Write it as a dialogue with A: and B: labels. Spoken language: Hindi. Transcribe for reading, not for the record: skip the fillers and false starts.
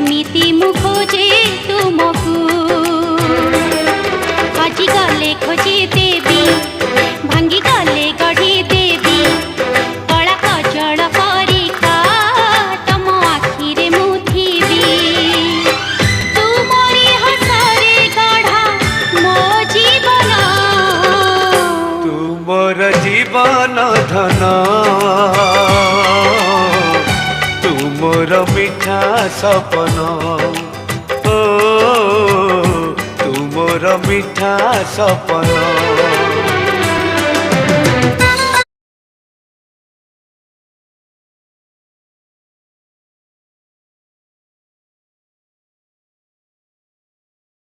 A: केमिति मु खोजे तुमको आजी गले खोजी देवी भांगी गले गढ़ी देवी कला कजल परिका तम आखिरे मु थिबी तुमरी हसरे गढ़ा मो जीवन
B: तुमर जीवन धन तुमर मिठा सपन ओ तुमर मिठा सपन।